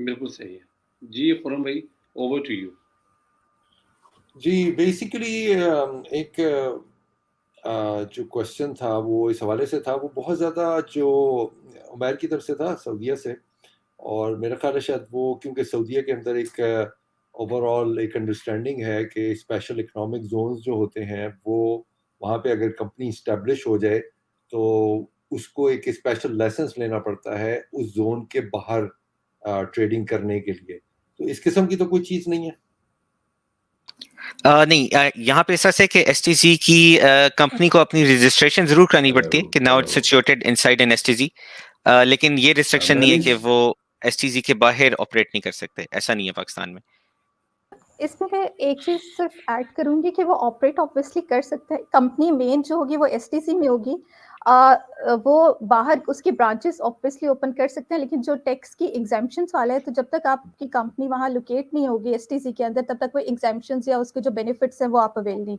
بالکل صحیح ہے جی. خرم بھائی اوور ٹو یو. جی بیسیکلی ایک جو کوشچن تھا وہ اس حوالے سے تھا، وہ بہت زیادہ جو عمیر کی طرف سے تھا سعودیہ سے، اور میرا خیال ہے شاید وہ کیونکہ سعودیہ کے اندر ایک اوور آل ایک انڈرسٹینڈنگ ہے کہ اسپیشل اکنامک زونز جو ہوتے ہیں وہ وہاں پہ اگر کمپنی اسٹیبلش ہو جائے تو اس کو ایک اسپیشل لائسنس لینا پڑتا ہے اس زون کے باہر ٹریڈنگ کرنے کے لیے. تو اس قسم کی تو کوئی چیز نہیں ہے. نہیں، یہاں پہ ایسا ہے کہ ایس ٹی سی کی کمپنی کو اپنی رجسٹریشن ضرور کرانی پڑتی ہے کہ now it's situated inside N S T C, لیکن یہ ریسٹرکشن نہیں ہے کہ وہ ایس ٹی سی کے باہر آپریٹ نہیں کر سکتے. ایسا نہیں ہے پاکستان میں. اس میں میں ایک چیز صرف ایڈ کروں گی کہ وہ آپریٹ آبویسلی کر سکتے ہیں. کمپنی مین جو ہوگی وہ ایس ٹی سی میں ہوگی، وہ باہر اس کی برانچز آبویسلی اوپن کر سکتے ہیں، لیکن جو ٹیکس کی ایگزیمپشنس والا ہے تو جب تک آپ کی کمپنی وہاں لوکیٹ نہیں ہوگی ایس ٹی سی کے اندر تب تک وہ ایگزیمپشنز یا اس کے جو بینیفٹس ہیں وہ آپ اویل نہیں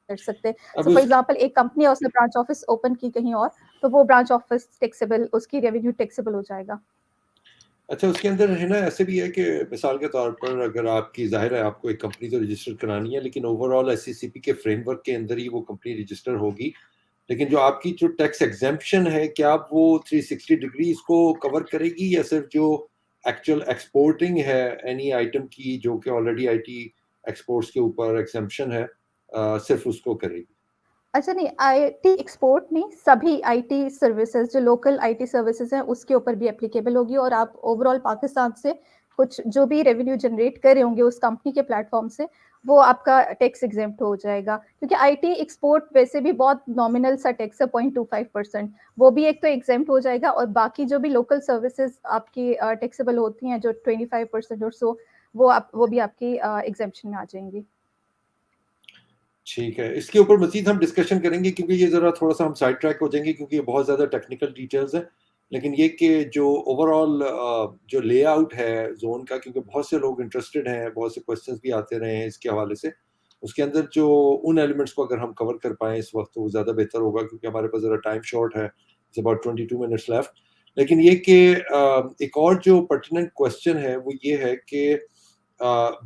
کر سکتے. سو فار ایگزامپل ایک کمپنی ہے اس نے برانچ آفس اوپن کی کہیں اور تو وہ برانچ آفس ٹیکسیبل، اس کی ریونیو ٹیکسیبل ہو جائے گا. اچھا اس کے اندر ہے نا ایسے بھی ہے کہ مثال کے طور پر اگر آپ کی ظاہر ہے آپ کو ایک کمپنی تو رجسٹر کرانی ہے، لیکن اوور آل ایس سی سی پی کے فریم ورک کے اندر ہی وہ کمپنی رجسٹر ہوگی، لیکن جو آپ کی جو ٹیکس ایگزیمپشن ہے کیا وہ 360 ڈگری اس کو کور کرے گی، یا صرف جو ایکچوئل ایکسپورٹنگ ہے اینی آئٹم کی جو کہ آلریڈی آئی ٹی ایکسپورٹس کے اوپر ایگزیمپشن ہے صرف اس کو کرے گی؟ اچھا نہیں، آئی ٹی ایکسپورٹ نہیں، سبھی آئی ٹی سروسز جو لوکل آئی ٹی سروسز ہیں اس کے اوپر بھی اپلیکیبل ہوگی، اور آپ اوور آل پاکستان سے کچھ جو بھی ریونیو جنریٹ کر رہے ہوں گے اس کمپنی کے پلیٹ فارم سے وہ آپ کا ٹیکس ایگزیمپٹ ہو جائے گا. کیونکہ آئی ٹی ایکسپورٹ ویسے بھی بہت نامنل سا ٹیکس ہے 0.25%، وہ بھی ایک تو ایگزیمپٹ ہو جائے گا، اور باقی جو بھی لوکل سروسز آپ کی ٹیکسیبل ہوتی ہیں جو 25% اور سو وہ بھی آپ کی ایگزیمپشن میں آ جائیں گی. ٹھیک ہے، اس کے اوپر مزید ہم ڈسکشن کریں گے کیونکہ یہ ذرا تھوڑا سا ہم سائڈ ٹریک ہو جائیں گے کیونکہ یہ بہت زیادہ ٹیکنیکل ڈیٹیلز ہیں. لیکن یہ کہ جو اوور آل جو لے آؤٹ ہے زون کا، کیونکہ بہت سے لوگ انٹرسٹڈ ہیں، بہت سے کوشچنس بھی آتے رہے ہیں اس کے حوالے سے، اس کے اندر جو ان ایلیمنٹس کو اگر ہم کور کر پائیں اس وقت تو وہ زیادہ بہتر ہوگا کیونکہ ہمارے پاس ذرا ٹائم شارٹ ہے. It's about 22 minutes left. لیکن یہ کہ ایک اور جو پرٹیننٹ کوشچن ہے وہ یہ ہے کہ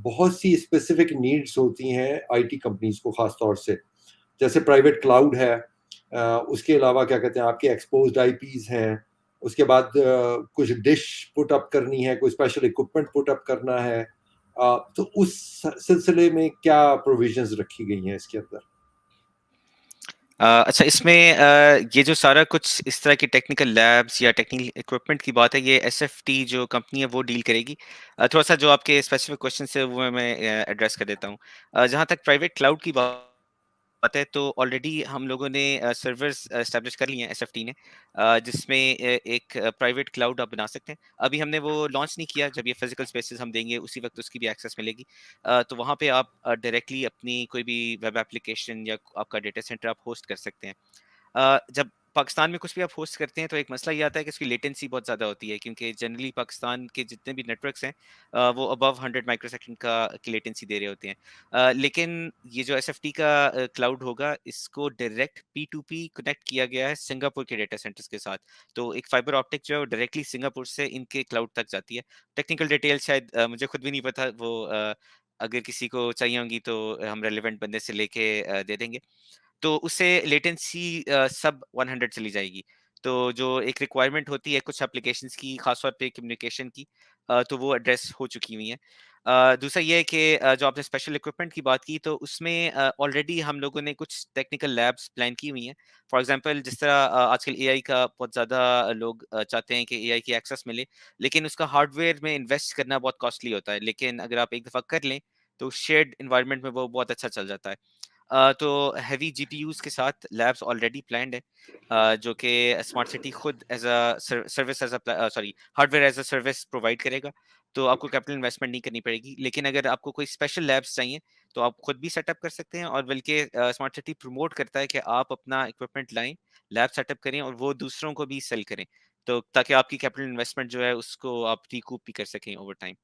بہت سی اسپیسیفک نیڈز ہوتی ہیں آئی ٹی کمپنیز کو، خاص طور سے جیسے پرائیویٹ کلاؤڈ ہے، اس کے علاوہ کیا کہتے ہیں آپ کے ایکسپوزڈ آئی پیز ہیں، اس کے بعد کچھ ڈش پٹ اپ کرنی ہے، کوئی اسپیشل اکوپمنٹ پٹ اپ کرنا ہے. تو اس سلسلے میں کیا پروویژنز رکھی گئی ہیں اس کے اندر؟ اچھا، اس میں یہ جو سارا کچھ اس طرح کی ٹیکنیکل لیبس یا ٹیکنیکل اکوپمنٹ کی بات ہے یہ ایس ایف ٹی جو کمپنی ہے وہ ڈیل کرے گی. تھوڑا سا جو آپ کے اسپیسیفک کوشچن سے وہ میں ایڈریس کر دیتا ہوں. جہاں تک پرائیویٹ کلاؤڈ کی بات ہے تو آلریڈی ہم لوگوں نے سرورز اسٹیبلش کر لی ہیں ایس ایف ٹی نے، جس میں ایک پرائیویٹ کلاؤڈ آپ بنا سکتے ہیں. ابھی ہم نے وہ لانچ نہیں کیا، جب یہ فزیکل اسپیسز ہم دیں گے اسی وقت اس کی بھی ایکسیس ملے گی. تو وہاں پہ آپ ڈائریکٹلی اپنی کوئی بھی ویب اپلیکیشن یا آپ کا ڈیٹا سینٹر آپ ہوسٹ کر سکتے ہیں. جب پاکستان میں کچھ بھی آپ ہوسٹ کرتے ہیں تو ایک مسئلہ یہ آتا ہے کہ اس کی لیٹنسی بہت زیادہ ہوتی ہے، کیونکہ جنرلی پاکستان کے جتنے بھی نیٹ ورکس ہیں وہ ابو 100 مائکرو سیکنڈ کا لیٹنسی دے رہے ہوتے ہیں. لیکن یہ جو ایس ایف ٹی کا کلاؤڈ ہوگا اس کو ڈائریکٹ P2P کنیکٹ کیا گیا ہے سنگاپور کے ڈیٹا سینٹرز کے ساتھ. تو ایک فائبر آپٹک جو ہے وہ ڈائریکٹلی سنگاپور سے ان کے کلاؤڈ تک جاتی ہے. ٹیکنیکل ڈیٹیل شاید مجھے خود بھی نہیں پتا، وہ اگر کسی کو چاہیے ہوں گی تو ہم ریلیونٹ بندے سے لے کے دے دیں گے. تو اس سے لیٹنسی سب 100 چلی جائے گی. تو جو ایک ریکوائرمنٹ ہوتی ہے کچھ اپلیکیشنس کی، خاص طور پہ کمیونیکیشن کی، تو وہ ایڈریس ہو چکی ہوئی ہیں. دوسرا یہ ہے کہ جو آپ نے اسپیشل اکوپمنٹ کی بات کی تو اس میں آلریڈی ہم لوگوں نے کچھ ٹیکنیکل لیبس پلان کی ہوئی ہیں. فار ایگزامپل جس طرح آج کل اے آئی کا بہت زیادہ لوگ چاہتے ہیں کہ اے آئی کی ایکسیس ملے، لیکن اس کا ہارڈ ویئر میں انویسٹ کرنا بہت کاسٹلی ہوتا ہے. لیکن اگر آپ ایک دفعہ کر لیں تو شیئرڈ انوائرمنٹ میں وہ بہت اچھا چل جاتا ہے. تو ہیوی جی پی یوز کے ساتھ لیبس آلریڈی پلانڈ ہے، جو کہ اسمارٹ سٹی خود as a service hard where as a service provide کرے گا. تو آپ کو کیپٹل انویسٹمنٹ نہیں کرنی پڑے گی. لیکن اگر آپ کو کوئی اسپیشل لیبس چاہیے تو آپ خود بھی سیٹ اپ کر سکتے ہیں، اور بلکہ اسمارٹ سٹی پروموٹ کرتا ہے کہ آپ اپنا اکوپمنٹ لائیں، لیب سیٹ اپ کریں اور وہ دوسروں کو بھی سیل کریں، تو تاکہ آپ کی کیپٹل انویسٹمنٹ جو ہے اس کو آپ ریکوپ بھی کر سکیں اوور ٹائم.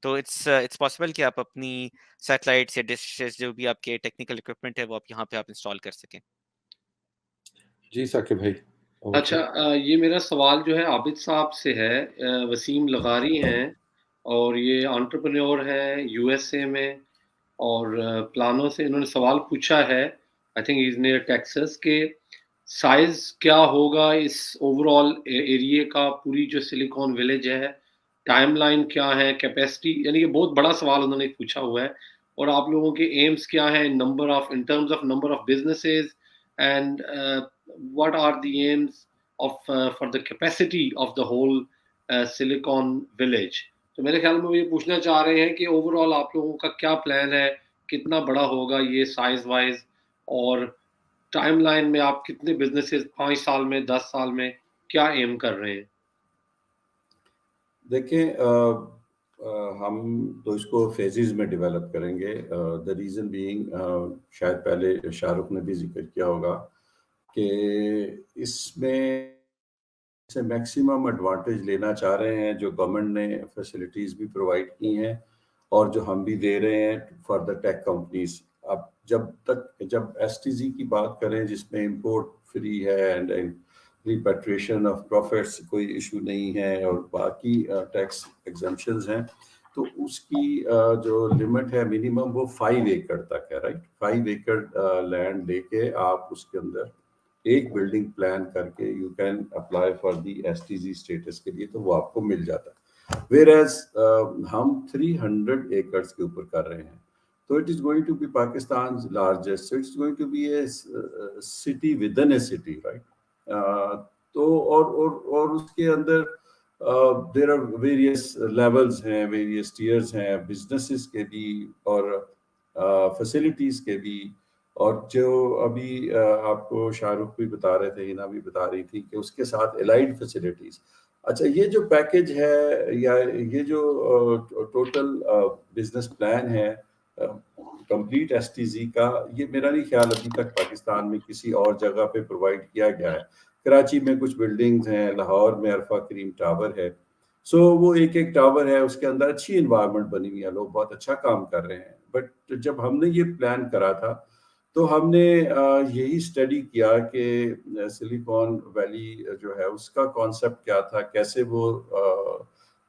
تو اٹس پاسبل کہ آپ اپنی سیٹلائٹس یا ڈشز جو بھی آپ کے ٹیکنیکل اکوپمنٹ ہے وہ آپ یہاں پہ آپ انسٹال کر سکیں. جی ثاقب بھائی. اچھا، یہ میرا سوال جو ہے عابد صاحب سے ہے. وسیم لغاری ہیں اور یہ انٹرپرینور ہیں USA میں, اور پلانوں سے انہوں نے سوال پوچھا ہے, I think is near Texas, کہ سائز کیا ہوگا اس اوور آل ایریے کا, پوری جو سلیکون ولیج ہے, ٹائم لائن کیا ہے, کیپیسٹی, یعنی کہ بہت بڑا سوال انہوں نے پوچھا ہوا ہے, اور آپ لوگوں کے ایمز کیا ہیں in terms of number of businesses, and what are the aims of for the capacity of the whole Silicon Village. تو میرے خیال میں وہ یہ پوچھنا چاہ رہے ہیں کہ اوور آل آپ لوگوں کا کیا پلان ہے, کتنا بڑا ہوگا یہ سائز وائز, اور ٹائم لائن میں آپ کتنے بزنسز 5 سال میں 10 سال میں کیا ایم کر رہے ہیں؟ دیکھیں ہم تو اس کو فیزز میں ڈیولپ کریں گے. دا ریزن بینگ, شاید پہلے شاہ رخ نے بھی ذکر کیا ہوگا کہ اس میں سے میکسیمم ایڈوانٹیج لینا چاہ رہے ہیں جو گورنمنٹ نے فیسلٹیز بھی پرووائڈ کی ہیں اور جو ہم بھی دے رہے ہیں فار دا ٹیک کمپنیز. اب جب STZ کی بات کریں جس میں امپورٹ فری ہے اینڈ ریپیٹریشن آف پروفٹس کوئی ایشو نہیں ہے اور باقی ٹیکس ایگزمپشنز ہیں, تو اس کی جو لمٹ ہے منیمم وہ 5 ایکڑ تک ہے, رائٹ. 5 ایکڑ لینڈ لے کے آپ اس کے اندر ایک بلڈنگ پلان کر کے you can apply for the STZ status کے لیے, تو وہ آپ کو مل جاتا ہے. ویئر ایز ہم 300 ایکڑس کے اوپر کر رہے ہیں, تو it is going to be Pakistan largest, it is going to be a city within a city, right. تو اور اس کے اندر دیر آر ویریس لیولز ہیں, ویریس ٹیئرز ہیں, بزنسز کے بھی اور فیسلٹیز کے بھی, اور جو ابھی آپ کو شاہ رخ بھی بتا رہے تھے, ہینا بھی بتا رہی تھی کہ اس کے ساتھ الائڈ فیسلٹیز. اچھا, یہ جو پیکج ہے یا یہ جو ٹوٹل بزنس پلان ہے کمپلیٹ STZ کا, یہ میرا نہیں خیال ابھی تک پاکستان میں کسی اور جگہ پہ پرووائڈ کیا گیا ہے. کراچی میں کچھ بلڈنگز ہیں, لاہور میں عرفہ کریم ٹاور ہے, سو وہ ایک ٹاور ہے, اس کے اندر اچھی انوائرمنٹ بنی ہوئی ہے, لوگ بہت اچھا کام کر رہے ہیں. بٹ جب ہم نے یہ پلان کرا تھا تو ہم نے یہی اسٹڈی کیا کہ سلیکون ویلی جو ہے اس کا کانسیپٹ کیا تھا, کیسے وہ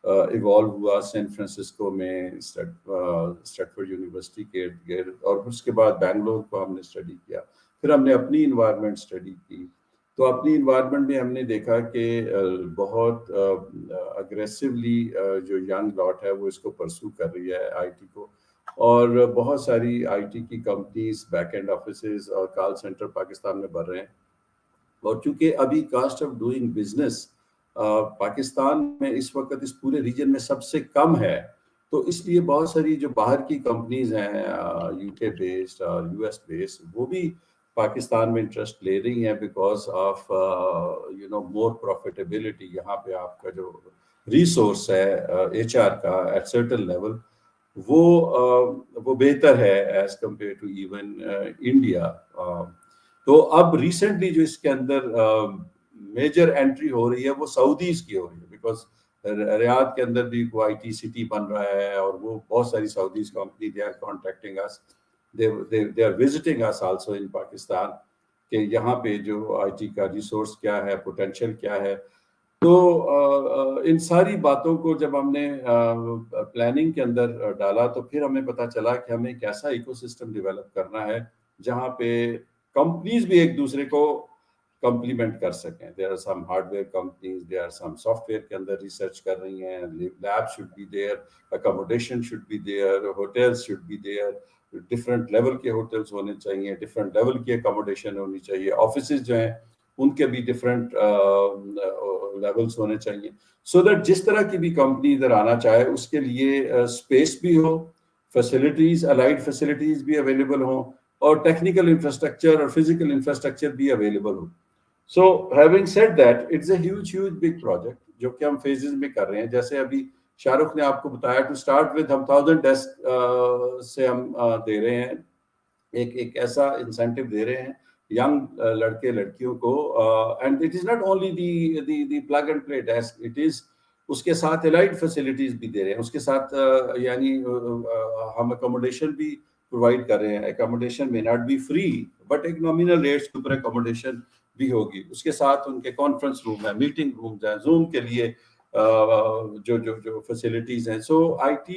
ایوالو ہوا سین فرانسسکو میں اسٹریٹفورڈ یونیورسٹی کے ارد گرد, اور اس کے بعد بینگلور کو ہم نے اسٹڈی کیا. پھر ہم نے اپنی انوائرمنٹ اسٹڈی کی, تو اپنی انوائرمنٹ میں ہم نے دیکھا کہ بہت اگریسولی جو ینگ لاٹ ہے وہ اس کو پرسو کر رہی ہے IT کو, اور بہت ساری IT کی کمپنیز, بیک اینڈ آفیسز اور کال سینٹر پاکستان میں بڑھ رہے ہیں. اور چونکہ ابھی cost of doing business Pakistan میں اس وقت اس پورے ریجن میں سب سے کم ہے, تو اس لیے بہت ساری جو باہر کی کمپنیز ہیں UK بیسڈ اور US بیسڈ, وہ بھی پاکستان میں انٹرسٹ لے رہی ہیں بیکاز آف مور پروفیٹیبلٹی. یہاں پہ آپ کا جو ریسورس ہے HR کا ایٹ سرٹن لیول وہ بہتر ہے as compare to even India. تو اب ریسنٹلی جو اس کے اندر میجر انٹری ہو رہی ہے وہ سعودیز کی ہو رہی ہے, بیکاز ریاض کے اندر بھی کوئی IT سٹی بن رہا ہے, اور وہ بہت ساری Saudis company they are contacting us, they are visiting us also in Pakistan کہ یہاں پہ جو IT کا ریسورس کیا ہے, پوٹینشیل کیا ہے. تو ان ساری باتوں کو جب ہم نے پلاننگ کے اندر ڈالا تو پھر ہمیں پتہ چلا کہ ہمیں ایک ایسا ایکو سسٹم ڈیولپ کرنا ہے جہاں پہ کمپنیز بھی ایک دوسرے کو کمپلیمنٹ کر سکیں. There are some hardware companies, there are some software کے اندر ریسرچ کر رہی ہیں, lab should be there, accommodation should be there, hotels should be there, different level کے ہوٹلز ہونے چاہیے, ڈفرینٹ لیول کی اکاموڈیشن ہونی چاہیے, آفیسز جو ہیں ان کے بھی ڈفرینٹ لیولز ہونے چاہیے, سو دیٹ جس طرح کی بھی کمپنی ادھر آنا چاہے اس کے لیے اسپیس بھی ہو, فیسلٹیز, الائڈ فیسلٹیز بھی اویلیبل ہوں, اور ٹیکنیکل انفراسٹرکچر اور فزیکل انفراسٹرکچر بھی اویلیبل ہو. So having said that it's a huge big project جو کہ ہم فیزز میں کر رہے ہیں. جیسے ابھی شاہ رخ نے آپ کو بتایا ٹو اسٹارٹ ود ہم 1000 ڈیسک سے ہم دے رہے ہیں, ایک ایسا انسینٹو دے رہے ہیں ینگ لڑکے لڑکیوں کو, and it is not only the plug and play desk, it is اس کے ساتھ الائڈ فیسلٹیز بھی دے رہے ہیں, اس کے ساتھ یعنی ہم اکاموڈیشن بھی پرووائڈ کر رہے ہیں. اکاموڈیشن میں ناٹ بی فری بٹ ایک نامینل ریٹس کے اوپر اکاموڈیشن بھی ہوگی. اس کے ساتھ ان کے کانفرنس روم ہے, میٹنگ رومز ہیں, زوم کے لیے جو فیسلٹیز ہیں. سو IT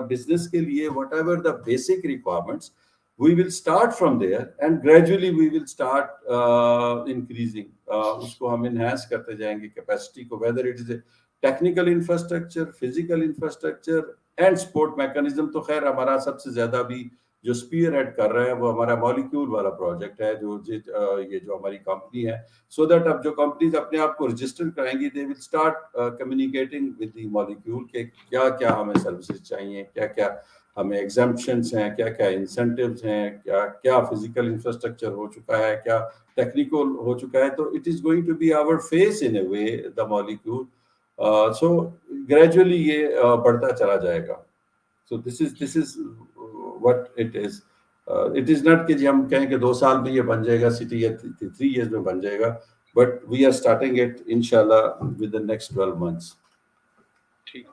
بزنس کے لیے what ever the basic requirements we will start from there and gradually we will start increasing. اس کو ہم enhance کرتے جائیں گے capacity کو, whether it is a technical infrastructure, physical infrastructure and support mechanism. تو خیر ہمارا سب سے زیادہ بھی جو اسپیئر ہیڈ کر رہے ہیں وہ ہمارا مالیکیول والا پروجیکٹ ہے, یہ جو ہماری کمپنی ہے, سو دیٹ اب جو کمپنیز اپنے آپ کو رجسٹر کرائیں گی, they will start communicating with the molecule کہ کیا کیا ہمیں سروسز چاہیے, کیا کیا ہمیں ایگزمپشنس ہیں, کیا کیا انسینٹیوز ہیں, کیا کیا فزیکل انفراسٹرکچر ہو چکا ہے, کیا ٹیکنیکل ہو چکا ہے. تو it is going to be our face in a way the molecule. So gradually یہ بڑھتا چلا جائے گا. So this is what it is. It is not کہ جی ہم کہیں کہ 2 سال میں یہ بن جائے گا سٹی یا 3 ایئرز میں بن جائے گا, but we are starting it انشاءاللہ ود دا نیکسٹ 12 months. ٹھیک.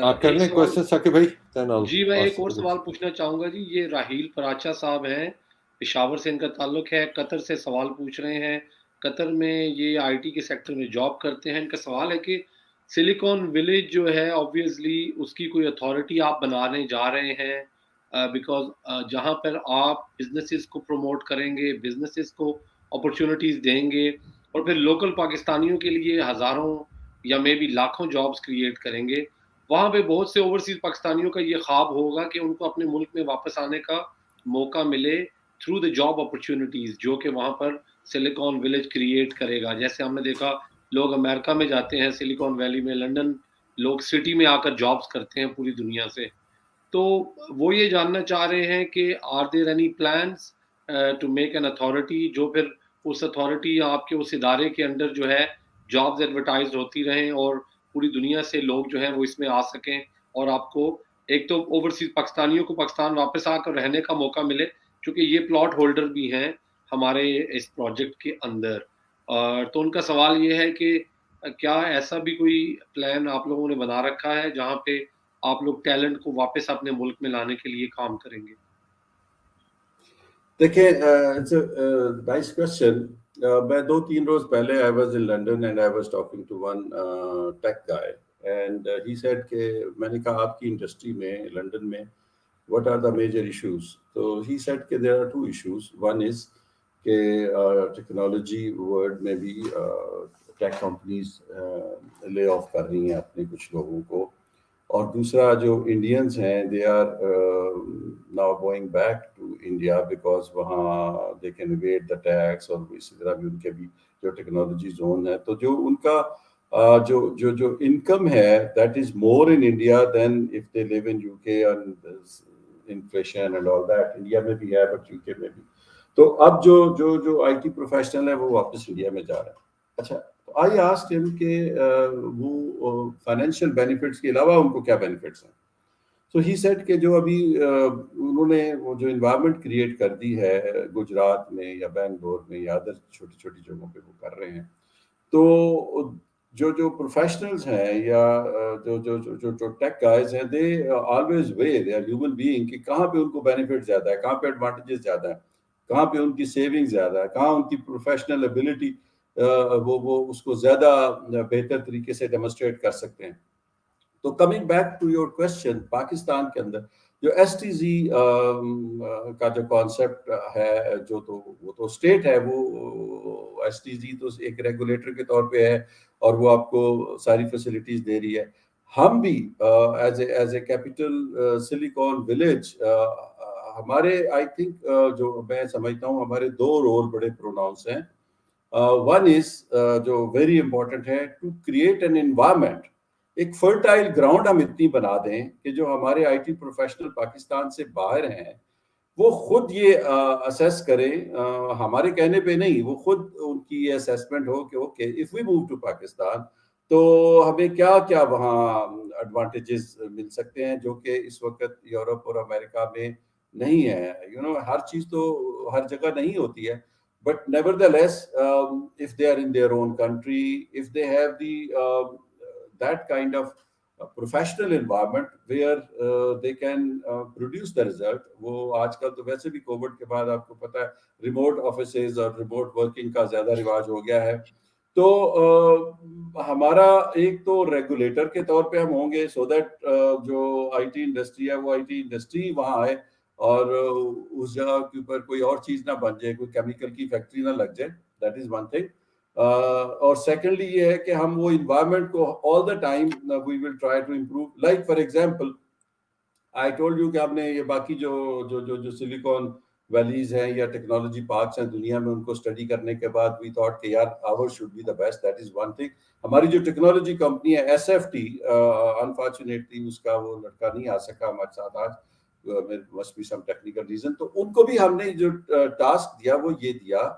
آپ کر لیں کوشچن ثاقب بھائی. جی میں ایک اور سوال پوچھنا چاہوں گا جی. یہ راہیل پراچا صاحب ہیں, پشاور سے ان کا تعلق ہے, قطر سے سوال پوچھ رہے ہیں. قطر میں یہ IT کے سیکٹر میں جاب کرتے ہیں. ان کا سوال ہے کہ سلیکون ولیج جو ہے آبویسلی اس کی کوئی اتھارٹی آپ بنانے جا رہے ہیں, بیکاز جہاں پر آپ بزنسز کو پروموٹ کریں گے, بزنسز کو اپرچونیٹیز دیں گے, اور پھر لوکل پاکستانیوں کے لیے ہزاروں یا مے بی لاکھوں جابز کریٹ کریں گے. وہاں پہ بہت سے اوورسیز پاکستانیوں کا یہ خواب ہوگا کہ ان کو اپنے ملک میں واپس آنے کا موقع ملے تھرو دا جاب اپرچونیٹیز جو کہ وہاں پر سلیکون ولیج کریٹ کرے گا. جیسے ہم نے دیکھا لوگ امریکہ میں جاتے ہیں, سلیکون ویلی میں, لنڈن لوگ سٹی میں آ کر جابز کرتے ہیں پوری دنیا سے. تو وہ یہ جاننا چاہ رہے ہیں کہ are there any plans to make an authority جو پھر اس اتھارٹی یا آپ کے اس ادارے کے اندر جو ہے جابز ایڈورٹائز ہوتی رہیں اور پوری دنیا سے لوگ جو ہیں وہ اس میں آ سکیں, اور آپ کو ایک تو اوورسیز پاکستانیوں کو پاکستان واپس آ کر رہنے کا موقع ملے, چونکہ یہ پلاٹ ہولڈر بھی ہیں ہمارے اس پروجیکٹ کے اندر. تو ان کا سوال یہ ہے کہ کیا ایسا بھی کوئی پلان آپ لوگوں نے بنا رکھا ہے جہاں پہ آپ لوگ ٹیلنٹ کو واپس اپنے ملک میں لانے کے لیے کام کریں گے؟ دیکھیں نائس کوشچن. میں 2-3 روز پہلے I was in London and I was talking to one tech guy and he said کہ میں نے کہا آپ کی انڈسٹری میں لنڈن میں what are the major issues. تو he said کہ there are 2 issues. One is کہ ٹیکنالوجی ورلڈ میں بھی ٹیک کمپنیز لے آف کر رہی ہیں اپنے کچھ لوگوں کو, اور دوسرا جو انڈینز ہیں they are now going back to India because وہاں they can avoid the tax, اور اسی طرح بھی ان کے بھی جو ٹیکنالوجی زون ہے تو جو ان کا جو انکم ہے that is more in India than if they live in UK and inflation and all that. India میں بھی ہے بٹ UK میں بھی. تو اب جو IT پروفیشنل ہے وہ واپس انڈیا میں جا رہے ہیں. اچھا, I asked him کہ وہ فائنینشیل بینیفٹس کے علاوہ ان کو کیا بینیفٹس ہیں. So he said کہ جو ابھی انہوں نے وہ جو انوائرمنٹ کریٹ کر دی ہے گجرات میں یا بنگلور میں یا ادر چھوٹی چھوٹی جگہوں پہ وہ کر رہے ہیں, تو جو پروفیشنلز ہیں یا جو ٹیک گائز ہیں they always way they are human being کہ کہاں پہ ان کو بینیفٹ زیادہ ہے, کہاں پہ ایڈوانٹیجز زیادہ ہیں, کہاں پہ ان کی سیونگ زیادہ ہے, کہاں ان کی پروفیشنل ایبلٹی وہ اس کو زیادہ بہتر طریقے سے ڈیمونسٹریٹ کر سکتے ہیں. تو coming back to your question, Pakistan کے اندر جو STZ کا جو کانسیپٹ ہے وہ تو اسٹیٹ ہے, وہ STZ تو ایک ریگولیٹر کے طور پہ ہے اور وہ آپ کو ساری فیسلٹیز دے رہی ہے. ہم بھی as A capital silicon village ہمارے آئی تھنک جو میں سمجھتا ہوں ہمارے 2 رول بڑے پروناؤنس ہیں. ون از جو ویری امپورٹنٹ ہے ٹو کریٹ این انوائرمنٹ, ایک فرٹائل گراؤنڈ ہم اتنی بنا دیں کہ جو ہمارے IT پروفیشنل پاکستان سے باہر ہیں وہ خود یہ اسیس کریں, ہمارے کہنے پہ نہیں, وہ خود ان کی یہ اسیسمنٹ ہو کہ okay if we move to Pakistan تو ہمیں کیا کیا وہاں ایڈوانٹیجز مل سکتے ہیں جو کہ اس وقت یورپ اور امریکہ میں نہیں ہے. ہر چیز تو ہر جگہ نہیں ہوتی ہے, but nevertheless if they are in their own country, if they have that kind of professional environment where they can produce the result. وہ آج کل تو ویسے بھی کووڈ کے بعد آپ کو پتہ ہے ریموٹ آفیسز اور ریموٹ ورکنگ کا زیادہ رواج ہو گیا ہے, تو ہمارا ایک تو ریگولیٹر کے طور پہ ہم ہوں گے سو دیٹ جو آئی ٹی انڈسٹری ہے وہ آئی ٹی انڈسٹری وہاں آئے اور اس جگہ کے اوپر کوئی اور چیز نہ بن جائے, کوئی کیمیکل کی فیکٹری نہ لگ جائے. That is one thing. اور سیکنڈلی یہ ہے کہ ہم وہ انوائرمنٹ کو all the time we will try to improve. Like for example I told you کہ آپ نے یہ باقی جو سلیکون ویلیز ہیں یا ٹیکنالوجی پارکس ہیں دنیا میں, ان کو اسٹڈی کرنے کے بعد وی تھاٹ کہ یار our should be the best. That is one thing. ہماری جو ٹیکنالوجی کمپنی ہے SFT, انفارچونیٹلی اس کا وہ لڑکا نہیں آ سکا ہمارے ساتھ آج, must be some technical reason. تو ان کو بھی ہم نے جو ٹاسک دیا وہ یہ دیا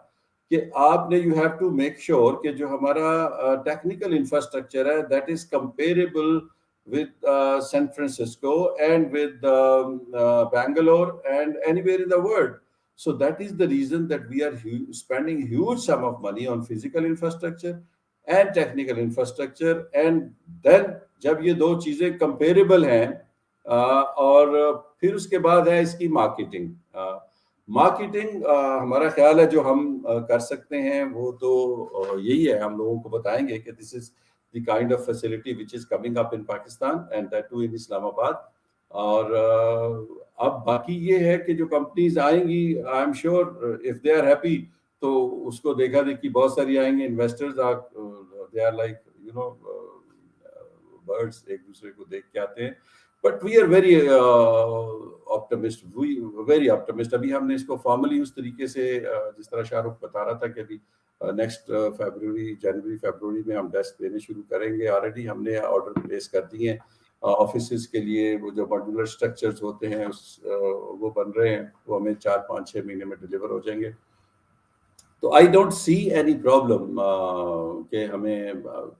کہ آپ نے you have to make sure کہ جو ہمارا ٹیکنیکل انفراسٹرکچر ہے that is comparable with San Francisco and with Bangalore and anywhere in the world. So that is the reason that we are spending huge sum of money on physical infrastructure and technical infrastructure. And then جب یہ دو چیزیں comparable ہیں اور پھر اس کے بعد ہے اس کی مارکیٹنگ. مارکیٹنگ ہمارا خیال ہے جو ہم کر سکتے ہیں وہ تو یہی ہے, ہم لوگوں کو بتائیں گے کہ this is the kind of facility which is coming up in Pakistan and that too in Islamabad. اور اب باقی یہ ہے کہ جو کمپنیز آئیں گی I am sure if they are happy تو اس کو دیکھا دیکھی بہت ساری آئیں گے. Investors they are like you know birds, ایک دوسرے کو دیکھ کے آتے ہیں. But we are very optimistic. ابھی ہم نے اس کو فارملی اس طریقے سے جس طرح شاہ رخ بتا رہا تھا کہ ابھی نیکسٹ جنوری میں ہم ڈیسک دینے شروع کریں گے. آلریڈی ہم نے آرڈر پلیس کر دیے ہیں آفیسز کے لیے. وہ جو ماڈیولر اسٹرکچرز ہوتے ہیں وہ بن رہے ہیں, وہ ہمیں 4-5-6 مہینے میں ڈلیور ہو جائیں گے. تو I don't see any problem کہ ہمیں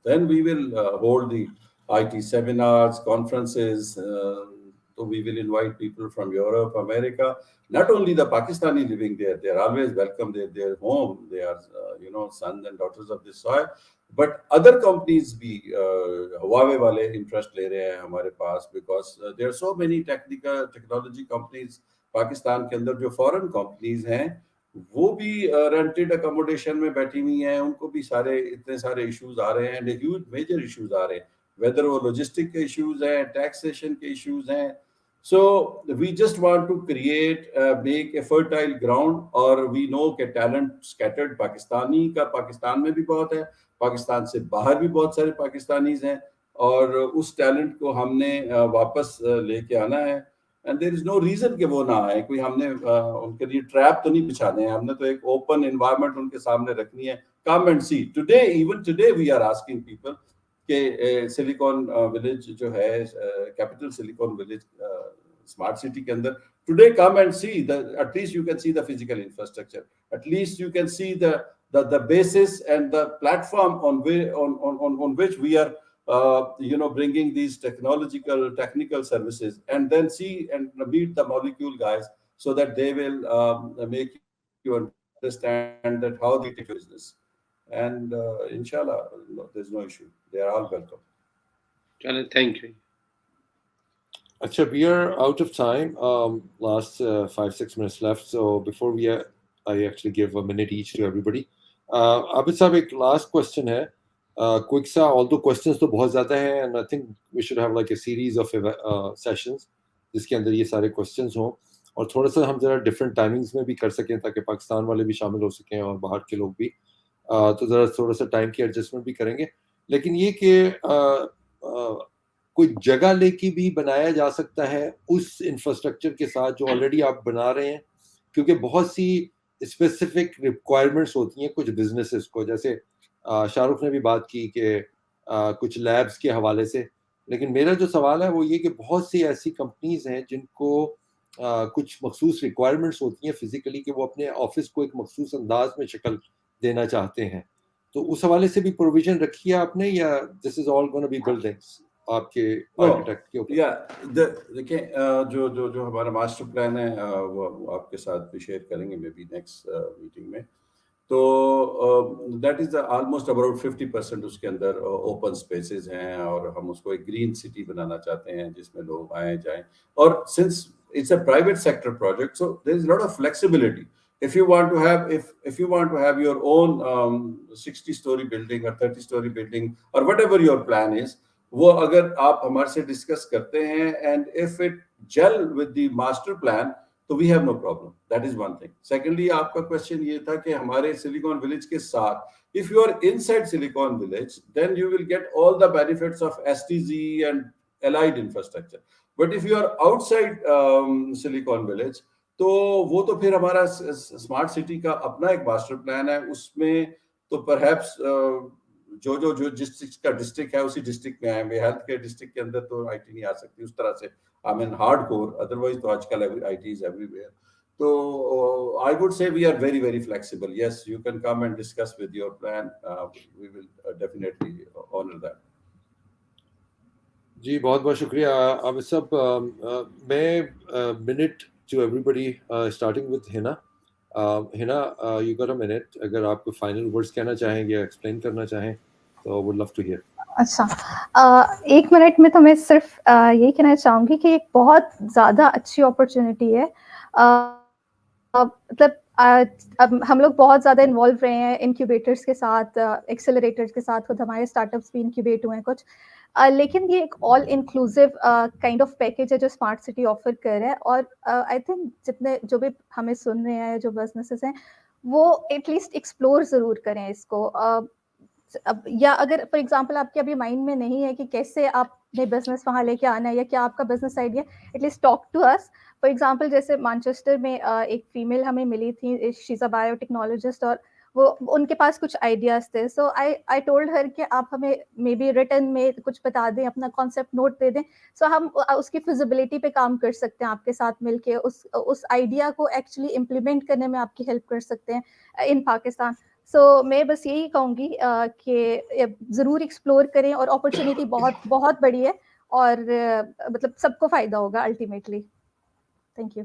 then we will hold the IT seminars, conferences. So we will invite people from Europe, America. Not only the Pakistani living there, they are always welcome. They're home. They are, sons and daughters of this soil. But other companies بھی Huawei والے interest لے رہے ہیں ہمارے پاس because there are so many technology companies Pakistan کے اندر جو foreign companies ہیں وہ بھی rented accommodation میں بیٹھی ہوئی ہیں. ان کو بھی اتنے سارے issues آ رہے ہیں, huge major issues آ رہے ہیں, whether وہ logistic کے issues ہیں, taxation کے issues ہیں. So we just want to make a fertile ground. اور we know کہ talent scattered پاکستانی کا پاکستان میں بھی بہت ہے, پاکستان سے باہر بھی بہت سارے پاکستانیز ہیں, اور اس ٹیلنٹ کو ہم نے واپس لے کے آنا ہے. And there is no reason کہ وہ نہ آئے. کوئی ہم نے ان کے لیے ٹریپ تو نہیں بچھانے ہیں, ہم نے تو ایک اوپن انوائرمنٹ ان کے سامنے رکھنی ہے. Come and see. Even today we are asking people کہ سلیکون ولیج جو ہے capital silicon village smart city کے اندر today come and see at least you can see the physical infrastructure, at least you can see the basis and the platform on which we are bringing these technical services, and then see and meet the molecule guys so that they will make you understand that how they take business. And inshallah there's no issue, they are all welcome. Thank you. Acha, we are out of time. Last 5-6 minutes left, so before I actually give a minute each to everybody. Abid sahab, ek last question hai, quick sa, although questions to bahut zyada hai, and I think we should have like a series of sessions jiske andar ye sare questions ho, aur thoda sa hum zara different timings mein bhi kar sakein taki Pakistan wale bhi shamil ho sakein aur bahar ke log bhi, تو ذرا تھوڑا سا time کی adjustment بھی کریں گے. لیکن یہ کہ کوئی جگہ لے کے بھی بنایا جا سکتا ہے اس انفراسٹرکچر کے ساتھ جو آلریڈی آپ بنا رہے ہیں, کیونکہ بہت سی اسپیسیفک ریکوائرمنٹس ہوتی ہیں کچھ بزنسز کو, جیسے شاہ رخ نے بھی بات کی کہ کچھ لیبس کے حوالے سے. لیکن میرا جو سوال ہے وہ یہ کہ بہت سی ایسی کمپنیز ہیں جن کو کچھ مخصوص ریکوائرمنٹس ہوتی ہیں فزیکلی کہ وہ اپنے آفس کو ایک مخصوص انداز میں شکل دینا چاہتے ہیں, تو اس حوالے سے بھی پروویژن رکھی ہے آپ نے, یا دس از آل گونا بی بلڈنگس آپ کے آرکیٹیکٹ کے اوپر؟ دیکھیں جو ہمارا ماسٹر پلان ہے وہ آپ کے ساتھ بھی شیئر کریں گے مے بی نیکسٹ میٹنگ میں. تو دیٹ از آلموسٹ اباؤٹ 50% اس کے اندر اوپن اسپیسز ہیں, اور ہم اس کو ایک گرین سٹی بنانا چاہتے ہیں جس میں لوگ آئیں جائیں. اور since it's a private sector project, so there is lot of flexibility if you want to have if you want to have your own 60-story building or 30-story building or whatever your plan is, وہ اگر آپ ہمارے سے discuss کرتے ہیں and if it gel with the master plan, تو we have no problem. That is one thing. Secondly, آپ کا question یہ تھا کہ ہمارے سلیکون ولیج کے ساتھ, if you are inside Silicon Village, then you will get all the benefits of STZ and allied infrastructure. But if you are outside Silicon Village, تو وہ تو پھر ہمارا اسمارٹ سٹی کا اپنا ایک ماسٹر پلان ہے, اس میں تو پرہیپس جو جس کا ڈسٹرکٹ ہے اسی ڈسٹرکٹ میں آئیں گے. ہیلتھ کیئر ڈسٹرکٹ کے اندر تو آئی ٹی نہیں آ سکتی اس طرح سے, آئی مین ہارڈ کور, ادروائز تو آج کل I T is everywhere. تو I would say we are very very flexible. Yes, you can come and discuss with your plan, we will definitely honour that. جی بہت بہت شکریہ. اب سب میں minute to everybody starting with Hina. Hina, you got a minute, اگر آپ کو فائنل ورڈز کہنا چاہیں گے, ایکسپلین کرنا چاہیں تو وڈ لو ٹو ہیئر. اچھا, 1 منٹ میں تو میں صرف یہی کہنا چاہوں گی کہ ایک بہت زیادہ اچھی اپرچونٹی ہے. مطلب اب ہم لوگ بہت زیادہ انوالو رہے ہیں انکیوبیٹرس کے ساتھ, ایکسیلریٹرس کے ساتھ, خود ہمارے اسٹارٹ اپس بھی انکیوبیٹ ہوئے ہیں کچھ, لیکن یہ ایک آل انکلوسیو کائنڈ آف پیکیج ہے جو اسمارٹ سٹی آفر کر رہا ہے. اور آئی تھنک جتنے جو بھی ہمیں سن رہے ہیں جو بزنسز ہیں وہ ایٹ لیسٹ ایکسپلور ضرور کریں اس کو. یا اگر فار ایگزامپل آپ کے ابھی مائنڈ میں نہیں ہے کہ کیسے آپ نے بزنس وہاں لے کے آنا ہے یا کیا آپ کا business idea, at least talk to us. For example جیسے مانچسٹر میں ایک فیمیل ہمیں ملی تھی, شی از اے بایو ٹیکنالوجسٹ, اور وہ ان کے پاس کچھ آئیڈیاز تھے. سو آئی ٹولڈ ہر کہ آپ ہمیں مے بی ریٹن میں کچھ بتا دیں, اپنا کانسیپٹ نوٹ دے دیں, سو ہم اس کی فیزیبلٹی پہ کام کر سکتے ہیں آپ کے ساتھ مل کے, اس آئیڈیا کو ایکچولی امپلیمنٹ کرنے میں آپ کی ہیلپ کر سکتے ہیں ان پاکستان. سو میں بس یہی کہوں گی کہ ضرور ایکسپلور کریں, اور اپرچونیٹی بہت بہت بڑی ہے, اور مطلب سب کو فائدہ ہوگا الٹیمیٹلی. Thank you.